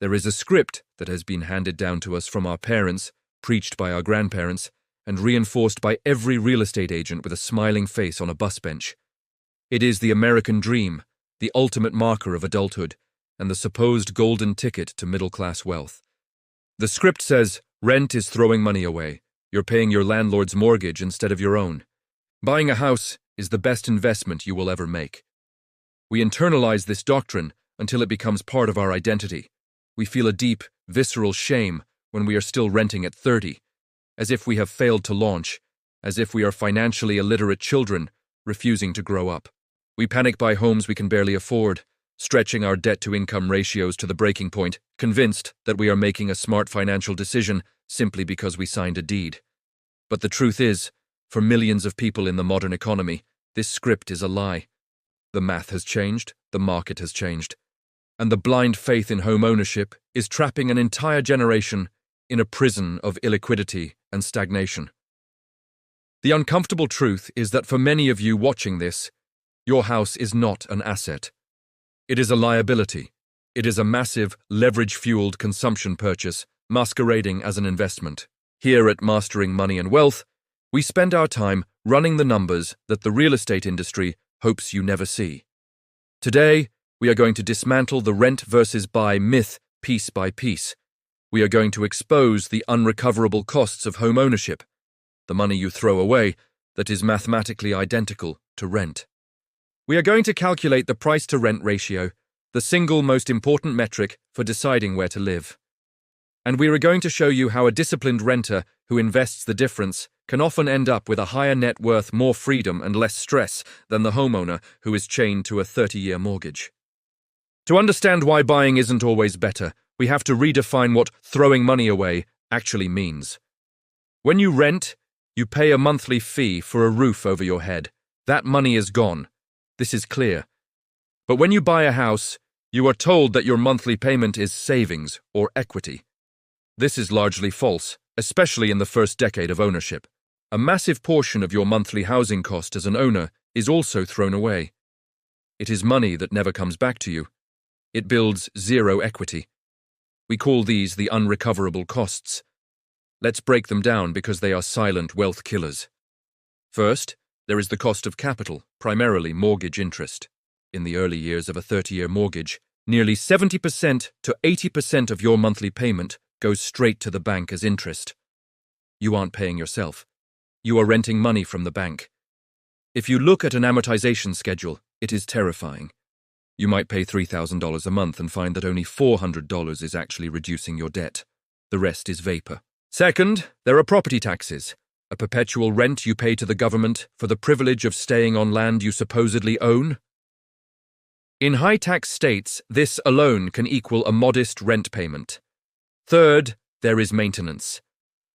There is a script that has been handed down to us from our parents, preached by our grandparents, and reinforced by every real estate agent with a smiling face on a bus bench. It is the American dream, the ultimate marker of adulthood, and the supposed golden ticket to middle-class wealth. The script says, rent is throwing money away. You're paying your landlord's mortgage instead of your own. Buying a house is the best investment you will ever make. We internalize this doctrine until it becomes part of our identity. We feel a deep, visceral shame when we are still renting at 30, as if we have failed to launch, as if we are financially illiterate children refusing to grow up. We panic buy homes we can barely afford, stretching our debt-to-income ratios to the breaking point, convinced that we are making a smart financial decision simply because we signed a deed. But the truth is, for millions of people in the modern economy, this script is a lie. The math has changed, the market has changed, and the blind faith in home ownership is trapping an entire generation in a prison of illiquidity and stagnation. The uncomfortable truth is that for many of you watching this, your house is not an asset. It is a liability. It is a massive, leverage-fueled consumption purchase masquerading as an investment. Here at Mastering Money and Wealth, we spend our time running the numbers that the real estate industry hopes you never see. Today, we are going to dismantle the rent versus buy myth piece by piece. We are going to expose the unrecoverable costs of home ownership, the money you throw away that is mathematically identical to rent. We are going to calculate the price-to-rent ratio, the single most important metric for deciding where to live. And we are going to show you how a disciplined renter who invests the difference can often end up with a higher net worth, more freedom, and less stress than the homeowner who is chained to a 30-year mortgage. To understand why buying isn't always better, we have to redefine what throwing money away actually means. When you rent, you pay a monthly fee for a roof over your head. That money is gone. This is clear. But when you buy a house, you are told that your monthly payment is savings or equity. This is largely false, especially in the first decade of ownership. A massive portion of your monthly housing cost as an owner is also thrown away. It is money that never comes back to you. It builds zero equity. We call these the unrecoverable costs. Let's break them down because they are silent wealth killers. First, there is the cost of capital, primarily mortgage interest. In the early years of a 30-year mortgage, nearly 70% to 80% of your monthly payment goes straight to the bank as interest. You aren't paying yourself. You are renting money from the bank. If you look at an amortization schedule, it is terrifying. You might pay $3,000 a month and find that only $400 is actually reducing your debt. The rest is vapor. Second, there are property taxes, a perpetual rent you pay to the government for the privilege of staying on land you supposedly own. In high-tax states, this alone can equal a modest rent payment. Third, there is maintenance.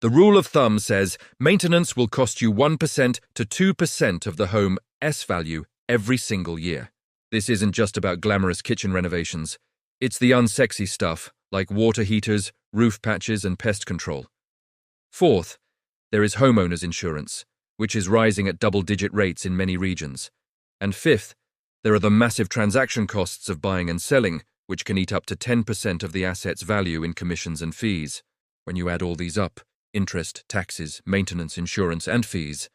The rule of thumb says maintenance will cost you 1% to 2% of the home's value every single year. This isn't just about glamorous kitchen renovations. It's the unsexy stuff, like water heaters, roof patches, and pest control. Fourth, there is homeowners insurance, which is rising at double-digit rates in many regions. And fifth, there are the massive transaction costs of buying and selling, which can eat up to 10% of the asset's value in commissions and fees. When you add all these up, interest, taxes, maintenance, insurance, and fees,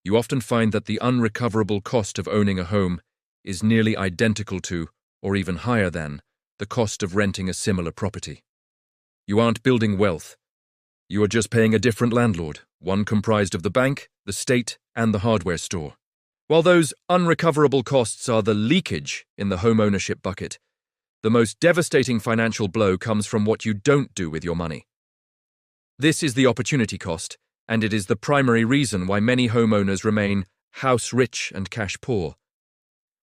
you often find that the unrecoverable cost of owning a home is nearly identical to, or even higher than, the cost of renting a similar property. You aren't building wealth. You are just paying a different landlord, one comprised of the bank, the state, and the hardware store. While those unrecoverable costs are the leakage in the home ownership bucket, the most devastating financial blow comes from what you don't do with your money. This is the opportunity cost, and it is the primary reason why many homeowners remain house rich and cash poor.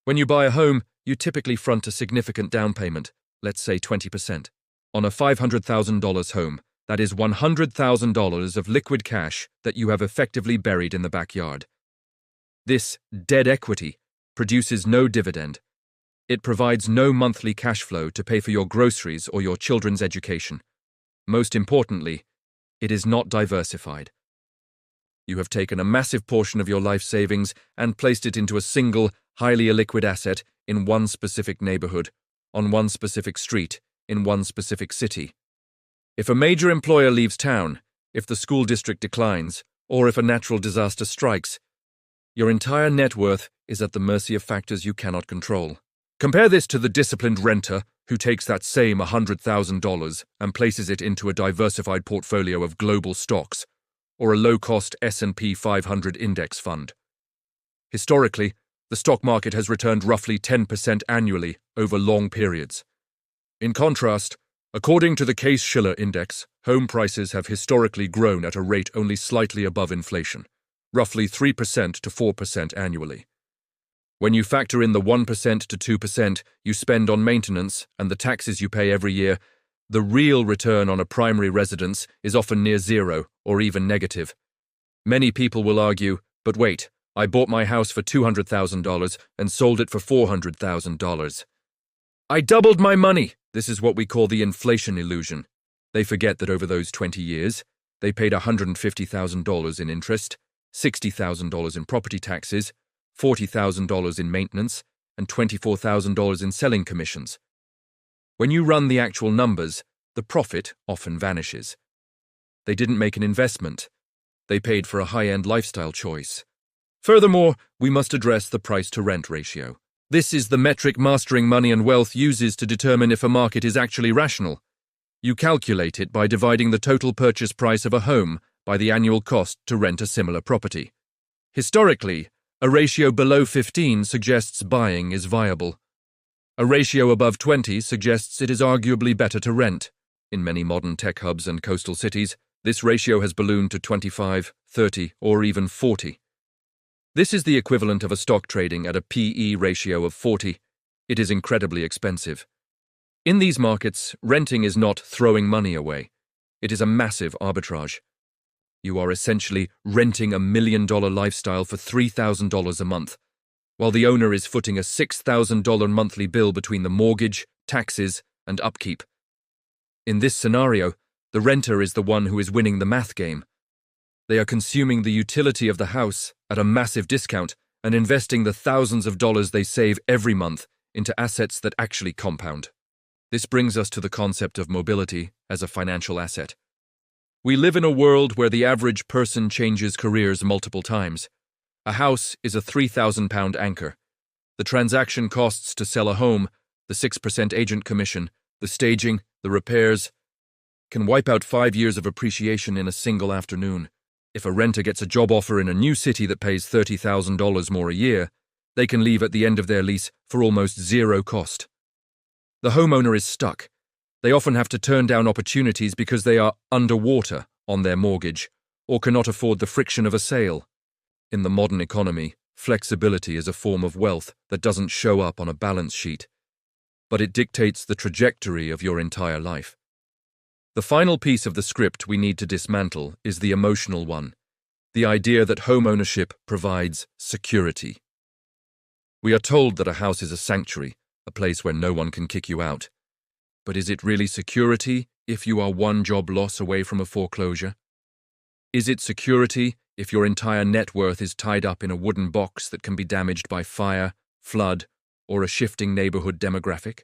When you buy a home, you typically front a significant down payment, let's say 20%. On a $500,000 home, that is $100,000 of liquid cash that you have effectively buried in the backyard. This dead equity produces no dividend. It provides no monthly cash flow to pay for your groceries or your children's education. Most importantly, it is not diversified. You have taken a massive portion of your life savings and placed it into a single, highly illiquid asset in one specific neighborhood, on one specific street, in one specific city. If a major employer leaves town, if the school district declines, or if a natural disaster strikes, your entire net worth is at the mercy of factors you cannot control. Compare this to the disciplined renter who takes that same $100,000 and places it into a diversified portfolio of global stocks or a low-cost S&P 500 index fund. Historically, the stock market has returned roughly 10% annually over long periods. In contrast, according to the Case-Shiller Index, home prices have historically grown at a rate only slightly above inflation, roughly 3% to 4% annually. When you factor in the 1% to 2% you spend on maintenance and the taxes you pay every year, the real return on a primary residence is often near zero or even negative. Many people will argue, but wait, I bought my house for $200,000 and sold it for $400,000. I doubled my money! This is what we call the inflation illusion. They forget that over those 20 years, they paid $150,000 in interest, $60,000 in property taxes, $40,000 in maintenance, and $24,000 in selling commissions. When you run the actual numbers, the profit often vanishes. They didn't make an investment. They paid for a high-end lifestyle choice. Furthermore, we must address the price-to-rent ratio. This is the metric Mastering Money and Wealth uses to determine if a market is actually rational. You calculate it by dividing the total purchase price of a home by the annual cost to rent a similar property. Historically, a ratio below 15 suggests buying is viable. A ratio above 20 suggests it is arguably better to rent. In many modern tech hubs and coastal cities, this ratio has ballooned to 25, 30, or even 40. This is the equivalent of a stock trading at a P/E ratio of 40. It is incredibly expensive. In these markets, renting is not throwing money away. It is a massive arbitrage. You are essentially renting $1 million lifestyle for $3,000 a month, while the owner is footing a $6,000 monthly bill between the mortgage, taxes, and upkeep. In this scenario, the renter is the one who is winning the math game. They are consuming the utility of the house at a massive discount and investing the thousands of dollars they save every month into assets that actually compound. This brings us to the concept of mobility as a financial asset. We live in a world where the average person changes careers multiple times. A house is a £3,000 anchor. The transaction costs to sell a home, the 6% agent commission, the staging, the repairs, can wipe out 5 years of appreciation in a single afternoon. If a renter gets a job offer in a new city that pays $30,000 more a year, they can leave at the end of their lease for almost zero cost. The homeowner is stuck. They often have to turn down opportunities because they are underwater on their mortgage or cannot afford the friction of a sale. In the modern economy, flexibility is a form of wealth that doesn't show up on a balance sheet, but it dictates the trajectory of your entire life. The final piece of the script we need to dismantle is the emotional one, the idea that homeownership provides security. We are told that a house is a sanctuary, a place where no one can kick you out. But is it really security if you are one job loss away from a foreclosure? Is it security if your entire net worth is tied up in a wooden box that can be damaged by fire, flood, or a shifting neighborhood demographic?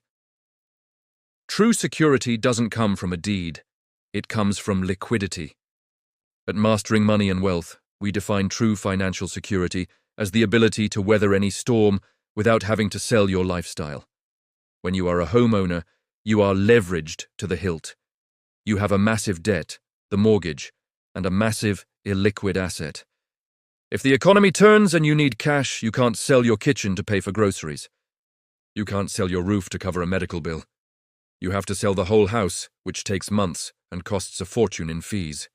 True security doesn't come from a deed. It comes from liquidity. At Mastering Money and Wealth, we define true financial security as the ability to weather any storm without having to sell your lifestyle. When you are a homeowner, you are leveraged to the hilt. You have a massive debt, the mortgage, and a massive illiquid asset. If the economy turns and you need cash, you can't sell your kitchen to pay for groceries. You can't sell your roof to cover a medical bill. You have to sell the whole house, which takes months and costs a fortune in fees.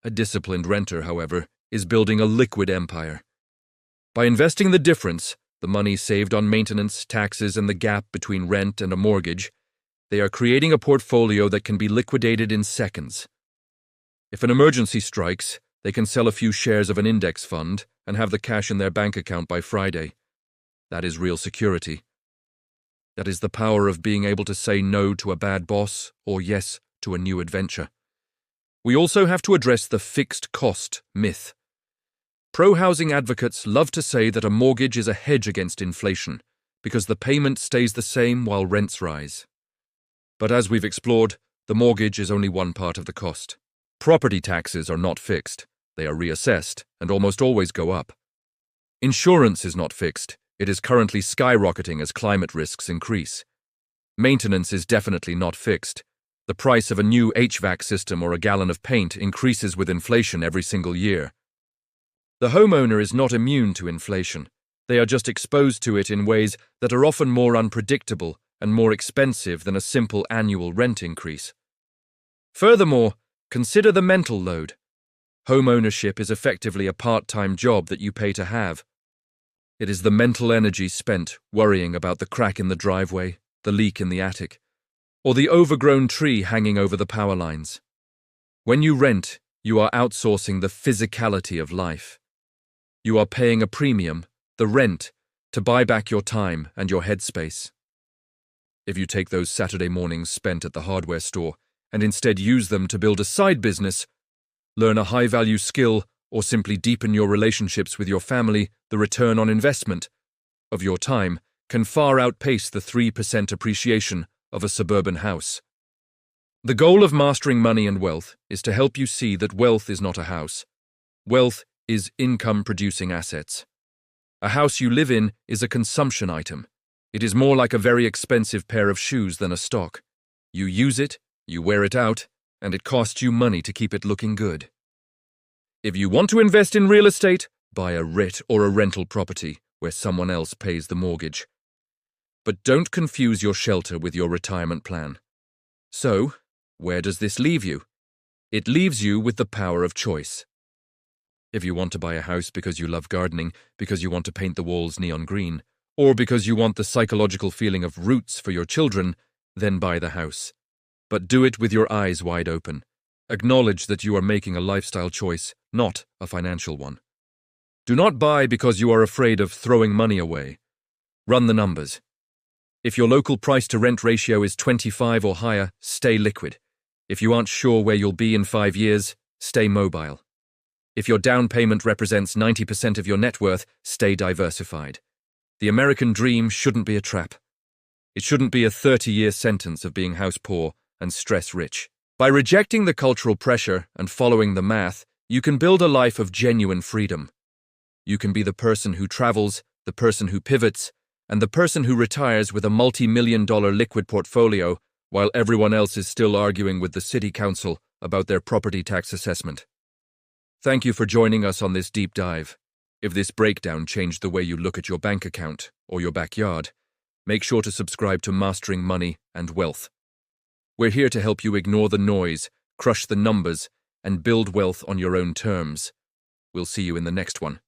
A disciplined renter, however, is building a liquid empire. By investing the difference, the money saved on maintenance, taxes, and the gap between rent and a mortgage, they are creating a portfolio that can be liquidated in seconds. If an emergency strikes, they can sell a few shares of an index fund and have the cash in their bank account by Friday. That is real security. That is the power of being able to say no to a bad boss or yes to a new adventure. We also have to address the fixed cost myth. Pro-housing advocates love to say that a mortgage is a hedge against inflation because the payment stays the same while rents rise. But as we've explored, the mortgage is only one part of the cost. Property taxes are not fixed. They are reassessed and almost always go up. Insurance is not fixed. It is currently skyrocketing as climate risks increase. Maintenance is definitely not fixed. The price of a new HVAC system or a gallon of paint increases with inflation every single year. The homeowner is not immune to inflation. They are just exposed to it in ways that are often more unpredictable and more expensive than a simple annual rent increase. Furthermore, consider the mental load. Homeownership is effectively a part-time job that you pay to have. It is the mental energy spent worrying about the crack in the driveway, the leak in the attic, or the overgrown tree hanging over the power lines. When you rent, you are outsourcing the physicality of life. You are paying a premium, the rent, to buy back your time and your headspace. If you take those Saturday mornings spent at the hardware store and instead use them to build a side business, learn a high-value skill, or simply deepen your relationships with your family, the return on investment of your time can far outpace the 3% appreciation of a suburban house. The goal of Mastering Money and Wealth is to help you see that wealth is not a house. Wealth is income-producing assets. A house you live in is a consumption item. It is more like a very expensive pair of shoes than a stock. You use it, you wear it out, and it costs you money to keep it looking good. If you want to invest in real estate, buy a REIT or a rental property where someone else pays the mortgage. But don't confuse your shelter with your retirement plan. So, where does this leave you? It leaves you with the power of choice. If you want to buy a house because you love gardening, because you want to paint the walls neon green, or because you want the psychological feeling of roots for your children, then buy the house. But do it with your eyes wide open. Acknowledge that you are making a lifestyle choice, not a financial one. Do not buy because you are afraid of throwing money away. Run the numbers. If your local price-to-rent ratio is 25 or higher, stay liquid. If you aren't sure where you'll be in 5 years, stay mobile. If your down payment represents 90% of your net worth, stay diversified. The American dream shouldn't be a trap. It shouldn't be a 30-year sentence of being house poor and stress-rich. By rejecting the cultural pressure and following the math, you can build a life of genuine freedom. You can be the person who travels, the person who pivots, and the person who retires with a multi-million-dollar liquid portfolio while everyone else is still arguing with the city council about their property tax assessment. Thank you for joining us on this deep dive. If this breakdown changed the way you look at your bank account or your backyard, make sure to subscribe to Mastering Money and Wealth. We're here to help you ignore the noise, crush the numbers, and build wealth on your own terms. We'll see you in the next one.